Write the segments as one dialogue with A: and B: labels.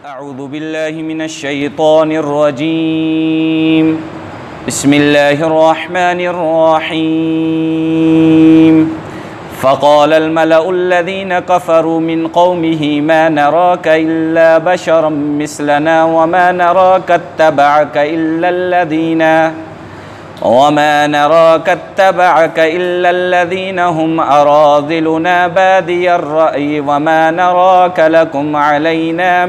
A: اعوذ باللہ من الشیطان الرجیم بسم اللہ الرحمن الرحیم فقال الملأ الذين كفروا من قومه ما نراك إلا بشرا مثلنا وما نراك اتبعك إلا الذين هم أراذلنا بادي الرأي وما نرى لكم علينا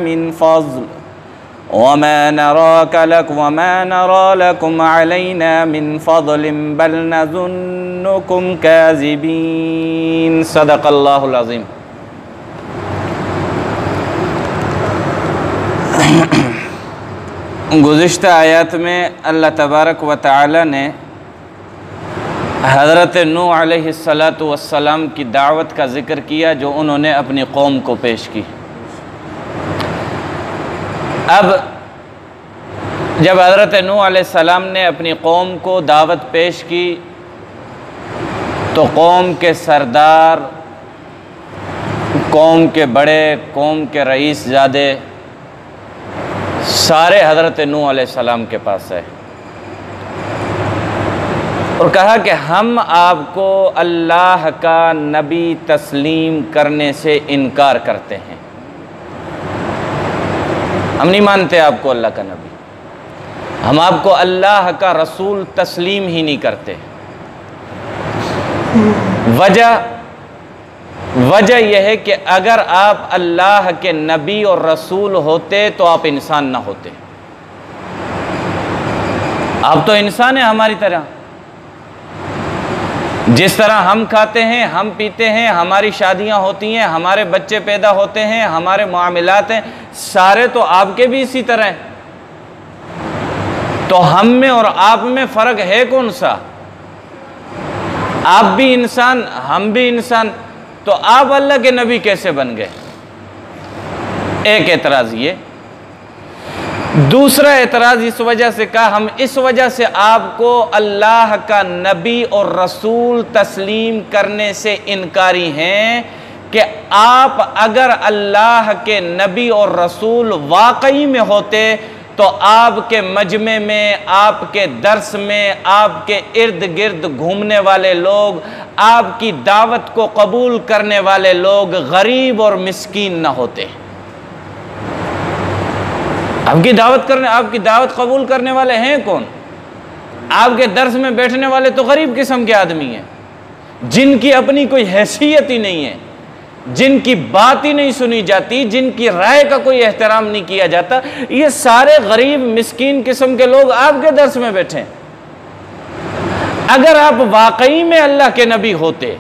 A: من فضل بل نظنكم كاذبين صدق اللہ العظیم۔ گزشتہ آیات میں اللہ تبارک و تعالی نے حضرت نوح علیہ السلام کی دعوت کا ذکر کیا جو انہوں نے اپنی قوم کو پیش کی۔ اب جب حضرت نوح علیہ السلام نے اپنی قوم کو دعوت پیش کی تو قوم کے سردار، قوم کے بڑے، قوم کے رئیس زادے سارے حضرت نوح علیہ السلام کے پاس ہے اور کہا کہ ہم آپ کو اللہ کا نبی تسلیم کرنے سے انکار کرتے ہیں، ہم نہیں مانتے آپ کو اللہ کا نبی، ہم آپ کو اللہ کا رسول تسلیم ہی نہیں کرتے۔ وجہ یہ ہے کہ اگر آپ اللہ کے نبی اور رسول ہوتے تو آپ انسان نہ ہوتے، آپ تو انسان ہیں ہماری طرح، جس طرح ہم کھاتے ہیں، ہم پیتے ہیں، ہماری شادیاں ہوتی ہیں، ہمارے بچے پیدا ہوتے ہیں، ہمارے معاملات ہیں، سارے تو آپ کے بھی اسی طرح ہیں، تو ہم میں اور آپ میں فرق ہے کون سا؟ آپ بھی انسان، ہم بھی انسان، تو آپ اللہ کے نبی کیسے بن گئے؟ ایک اعتراض یہ۔ دوسرا اعتراض اس وجہ سے کہا ہم اس وجہ سے آپ کو اللہ کا نبی اور رسول تسلیم کرنے سے انکاری ہیں کہ آپ اگر اللہ کے نبی اور رسول واقعی میں ہوتے تو آپ کے مجمع میں، آپ کے درس میں، آپ کے ارد گرد گھومنے والے لوگ، آپ کی دعوت کو قبول کرنے والے لوگ غریب اور مسکین نہ ہوتے۔ آپ کی دعوت قبول کرنے والے ہیں کون؟ آپ کے درس میں بیٹھنے والے تو غریب قسم کے آدمی ہیں، جن کی اپنی کوئی حیثیت ہی نہیں ہے، جن کی بات ہی نہیں سنی جاتی، جن کی رائے کا کوئی احترام نہیں کیا جاتا، یہ سارے غریب مسکین قسم کے لوگ آپ کے درس میں بیٹھے ہیں۔ اگر آپ واقعی میں اللہ کے نبی ہوتے،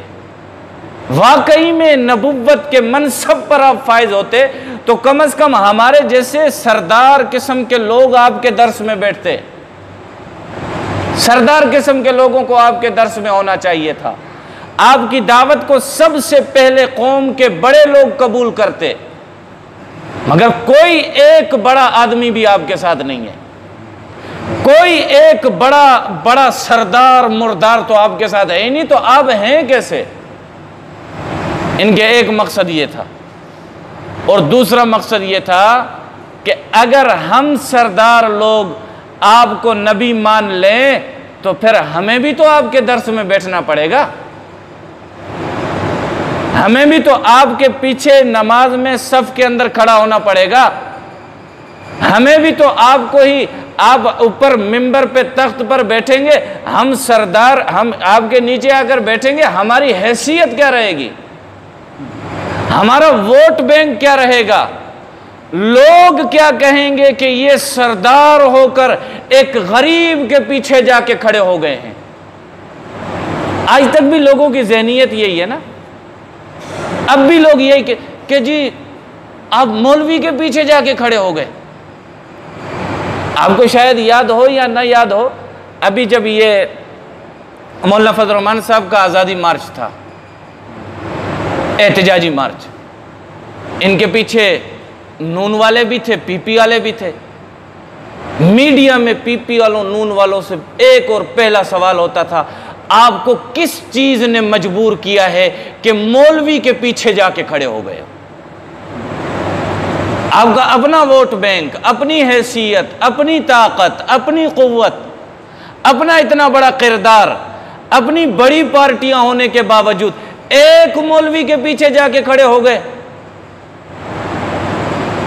A: واقعی میں نبوت کے منصب پر آپ فائز ہوتے تو کم از کم ہمارے جیسے سردار قسم کے لوگ آپ کے درس میں بیٹھتے، سردار قسم کے لوگوں کو آپ کے درس میں ہونا چاہیے تھا۔ آپ کی دعوت کو سب سے پہلے قوم کے بڑے لوگ قبول کرتے، مگر کوئی ایک بڑا آدمی بھی آپ کے ساتھ نہیں ہے، کوئی ایک بڑا سردار مردار تو آپ کے ساتھ ہے ہی نہیں، تو آپ ہیں کیسے؟ ان کے ایک مقصد یہ تھا، اور دوسرا مقصد یہ تھا کہ اگر ہم سردار لوگ آپ کو نبی مان لیں تو پھر ہمیں بھی تو آپ کے درس میں بیٹھنا پڑے گا، ہمیں بھی تو آپ کے پیچھے نماز میں صف کے اندر کھڑا ہونا پڑے گا، ہمیں بھی تو آپ کو ہی، آپ اوپر منبر پہ تخت پر بیٹھیں گے، ہم سردار، ہم آپ کے نیچے آ کر بیٹھیں گے، ہماری حیثیت کیا رہے گی؟ ہمارا ووٹ بینک کیا رہے گا؟ لوگ کیا کہیں گے کہ یہ سردار ہو کر ایک غریب کے پیچھے جا کے کھڑے ہو گئے ہیں؟ آج تک بھی لوگوں کی ذہنیت یہی ہے نا، اب بھی لوگ یہی کہ جی آپ مولوی کے پیچھے جا کے کھڑے ہو گئے۔ آپ کو شاید یاد ہو یا نہ یاد ہو، ابھی جب یہ مولانا فضل الرحمان صاحب کا آزادی مارچ تھا، احتجاجی مارچ، ان کے پیچھے نون والے بھی تھے، پی پی والے بھی تھے، میڈیا میں پی پی والوں، نون والوں سے ایک اور پہلا سوال ہوتا تھا، آپ کو کس چیز نے مجبور کیا ہے کہ مولوی کے پیچھے جا کے کھڑے ہو گئے؟ آپ کا اپنا ووٹ بینک، اپنی حیثیت، اپنی طاقت، اپنی قوت، اپنا اتنا بڑا کردار، اپنی بڑی پارٹیاں ہونے کے باوجود ایک مولوی کے پیچھے جا کے کھڑے ہو گئے۔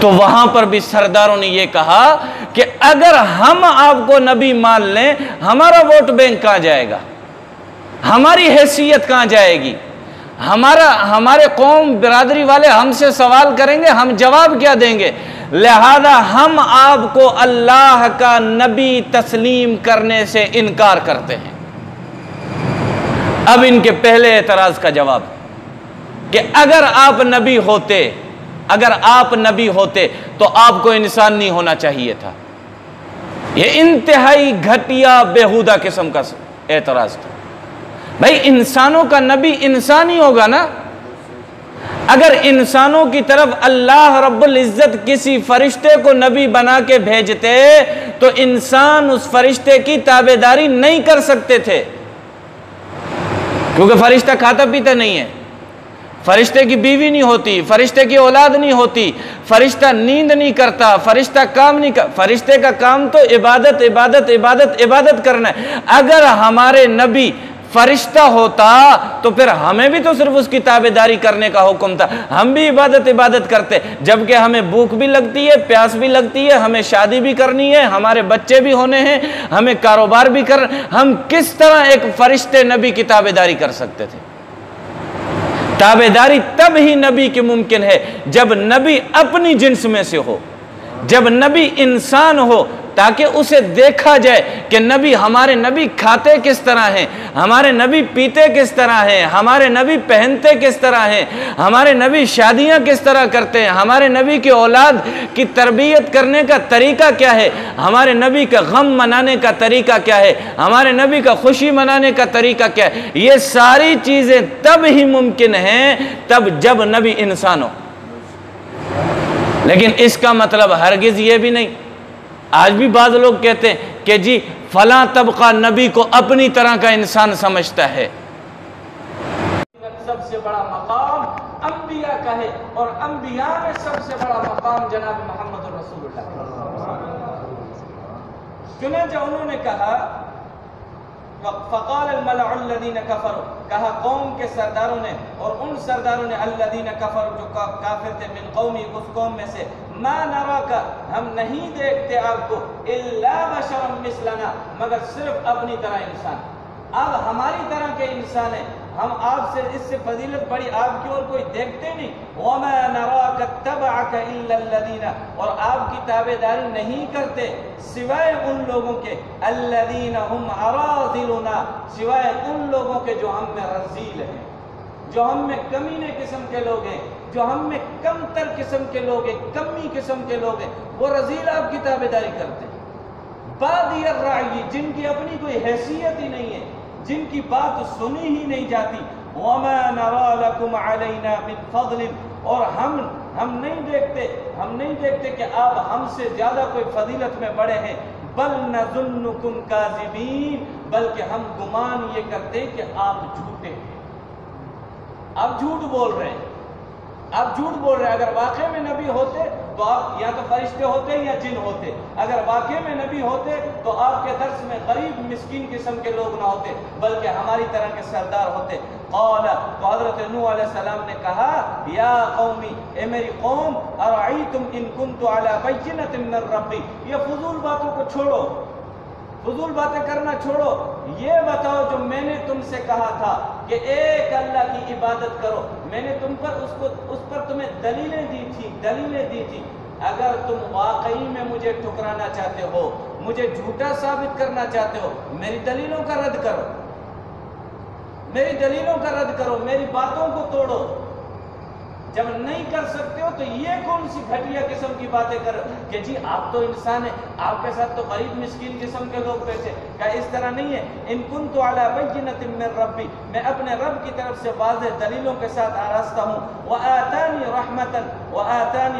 A: تو وہاں پر بھی سرداروں نے یہ کہا کہ اگر ہم آپ کو نبی مان لیں، ہمارا ووٹ بینک کہاں جائے گا، ہماری حیثیت کہاں جائے گی، ہمارے قوم برادری والے ہم سے سوال کریں گے، ہم جواب کیا دیں گے؟ لہذا ہم آپ کو اللہ کا نبی تسلیم کرنے سے انکار کرتے ہیں۔ اب ان کے پہلے اعتراض کا جواب کہ اگر آپ نبی ہوتے تو آپ کو انسان نہیں ہونا چاہیے تھا۔ یہ انتہائی گھٹیا بےہودہ قسم کا اعتراض تھا۔ بھائی انسانوں کا نبی انسان ہی ہوگا نا۔ اگر انسانوں کی طرف اللہ رب العزت کسی فرشتے کو نبی بنا کے بھیجتے تو انسان اس فرشتے کی تابعداری نہیں کر سکتے تھے، کیونکہ فرشتہ کھاتا پیتا نہیں ہے، فرشتے کی بیوی نہیں ہوتی، فرشتے کی اولاد نہیں ہوتی، فرشتہ نیند نہیں کرتا، فرشتہ کام نہیں کرتا، فرشتے کا کام تو عبادت عبادت عبادت عبادت کرنا ہے۔ اگر ہمارے نبی فرشتہ ہوتا تو پھر ہمیں بھی تو صرف اس کی تابعداری کرنے کا حکم تھا، ہم بھی عبادت کرتے، جبکہ ہمیں بھوک بھی لگتی ہے، پیاس بھی لگتی ہے، ہمیں شادی بھی کرنی ہے، ہمارے بچے بھی ہونے ہیں، ہمیں کاروبار بھی ہم کس طرح ایک فرشتے نبی کی تابعداری کر سکتے تھے؟ تابعداری تب ہی نبی کی ممکن ہے جب نبی اپنی جنس میں سے ہو، جب نبی انسان ہو، تاکہ اسے دیکھا جائے کہ ہمارے نبی کھاتے کس طرح ہیں، ہمارے نبی پیتے کس طرح ہیں، ہمارے نبی پہنتے کس طرح ہیں، ہمارے نبی شادیاں کس طرح کرتے ہیں، ہمارے نبی کی اولاد کی تربیت کرنے کا طریقہ کیا ہے، ہمارے نبی کا غم منانے کا طریقہ کیا ہے، ہمارے نبی کا خوشی منانے کا طریقہ کیا ہے۔ یہ ساری چیزیں تب ہی ممکن ہیں جب نبی انسان ہو۔ لیکن اس کا مطلب ہرگز یہ بھی نہیں، آج بھی بعض لوگ کہتے ہیں کہ جی فلاں طبقہ نبی کو اپنی طرح کا انسان سمجھتا ہے۔ سب سے بڑا مقام انبیاء کا ہے، اور انبیاء میں سب سے بڑا مقام جناب محمد رسول اللہ۔ چنانچہ انہوں نے کہا فقال الملأ الذين كفروا، کہا قوم کے سرداروں نے، اور ان سرداروں نے الذين كفروا جو کافر تھے، من قومی اس قوم میں سے، ما نراک ہم نہیں دیکھتے آپ کو الا بشرا مثلنا مگر صرف اپنی طرح انسان، آپ ہماری طرح کے انسان ہیں، ہم آپ سے اس سے فضیلت بڑی آپ کی اور کوئی دیکھتے نہیں۔ وما نراک اتبعک الا الذین، اور آپ کی تابعداری نہیں کرتے سوائے ان لوگوں کے الذین هم اراذلنا، سوائے ان لوگوں کے جو ہم میں رذیل ہیں، جو ہم میں کمینے قسم کے لوگ ہیں، جو ہم میں کم تر قسم کے لوگ ہیں، کمی قسم کے لوگ ہیں، وہ رذیل آپ کی تابعداری کرتے ہیں۔ بادی الرعی، جن کی اپنی کوئی حیثیت ہی نہیں ہے، جن کی بات سنی ہی نہیں جاتی۔ وما نرى لكم علينا من فضل، اور ہم نہیں دیکھتے کہ آپ ہم سے زیادہ کوئی فضیلت میں بڑے ہیں۔ بل نظنكم كاذبين، بلکہ ہم گمان یہ کرتے کہ آپ جھوٹے ہیں، آپ جھوٹ بول رہے ہیں، آپ جھوٹ بول رہے ہیں۔ اگر واقعے میں نبی ہوتے تو آپ یا تو فرشتے ہوتے یا جن ہوتے، اگر واقعے میں نبی ہوتے تو آپ کے درس میں غریب مسکین قسم کے لوگ نہ ہوتے بلکہ ہماری طرح کے سردار ہوتے۔ قال، تو حضرت نوح علیہ السلام نے کہا یا قومی، اے میری قوم، ارعیتم ان کنت علی بینۃ من ربی، یہ فضول باتوں کو چھوڑو، فضول باتیں کرنا چھوڑو، یہ بتاؤ جو میں نے تم سے کہا تھا کہ ایک اللہ کی عبادت کرو، میں نے تم پر اس پر تمہیں دلیلیں دی تھی۔ اگر تم واقعی میں مجھے ٹھکرانا چاہتے ہو، مجھے جھوٹا ثابت کرنا چاہتے ہو، میری دلیلوں کا رد کرو، میری دلیلوں کا رد کرو، میری باتوں کو توڑو۔ جب نہیں کر سکتے ہو تو یہ کون سی گھٹیا قسم کی باتیں کر کہ جی آپ تو انسان ہیں، آپ کے ساتھ تو غریب مسکین قسم کے لوگ بیٹھے، کہ اس طرح نہیں ہے۔ ان کنت علی بینۃ من ربی، میں اپنے رب کی طرف سے واضح دلیلوں کے ساتھ آراستہ ہوں۔ وآتانی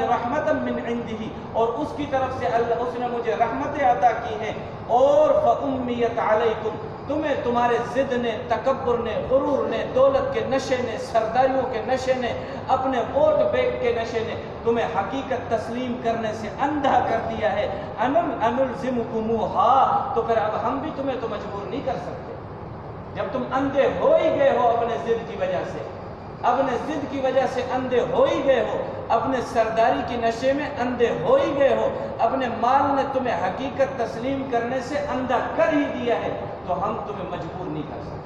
A: رحمتا من عنده، اور اس کی طرف سے اللہ، اس نے مجھے رحمتیں عطا کی ہیں۔ اور فأمیت علیکم، تمہیں تمہارے ضد نے، تکبر نے، غرور نے، دولت کے نشے نے، سرداریوں کے نشے نے، اپنے ووٹ بینک کے نشے نے تمہیں حقیقت تسلیم کرنے سے اندھا کر دیا ہے۔ انلزمکموہا، تو پھر اب ہم بھی تمہیں تو مجبور نہیں کر سکتے۔ جب تم اندھے ہو ہی گئے ہو اپنے ضد کی وجہ سے، اپنے ضد کی وجہ سے اندھے ہو ہی گئے ہو، اپنے سرداری کی نشے میں اندھے ہو ہی گئے ہو، اپنے مال نے تمہیں حقیقت تسلیم کرنے سے اندھا کر ہی دیا ہے، تو ہم تمہیں مجبور نہیں کر سکتے۔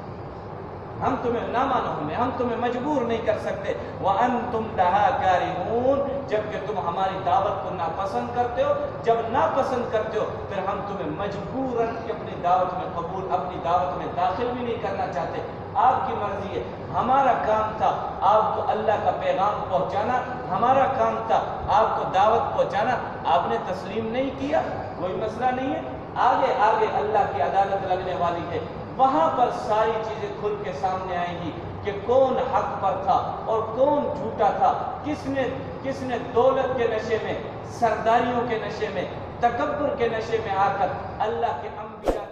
A: ہم تمہیں نہ مانو ہمیں، ہم تمہیں مجبور نہیں کر سکتے۔ وَأَنْتُمْ لَهَا كَارِهُونَ، جبکہ تم ہماری دعوت کو ناپسند کرتے ہو، جب ناپسند کرتے ہو پھر ہم تمہیں مجبوراً اپنی دعوت میں قبول، اپنی دعوت میں داخل بھی نہیں کرنا چاہتے۔ آپ کی مرضی ہے، ہمارا کام تھا آپ کو اللہ کا پیغام پہنچانا، ہمارا کام تھا آپ کو دعوت پہنچانا، آپ نے تسلیم نہیں کیا، کوئی مسئلہ نہیں ہے، آگے آگے اللہ کی عدالت لگنے والی ہے، وہاں پر ساری چیزیں کھل کے سامنے آئیں گی کہ کون حق پر تھا اور کون جھوٹا تھا، کس نے دولت کے نشے میں، سرداریوں کے نشے میں، تکبر کے نشے میں آ کر اللہ کے انبیاء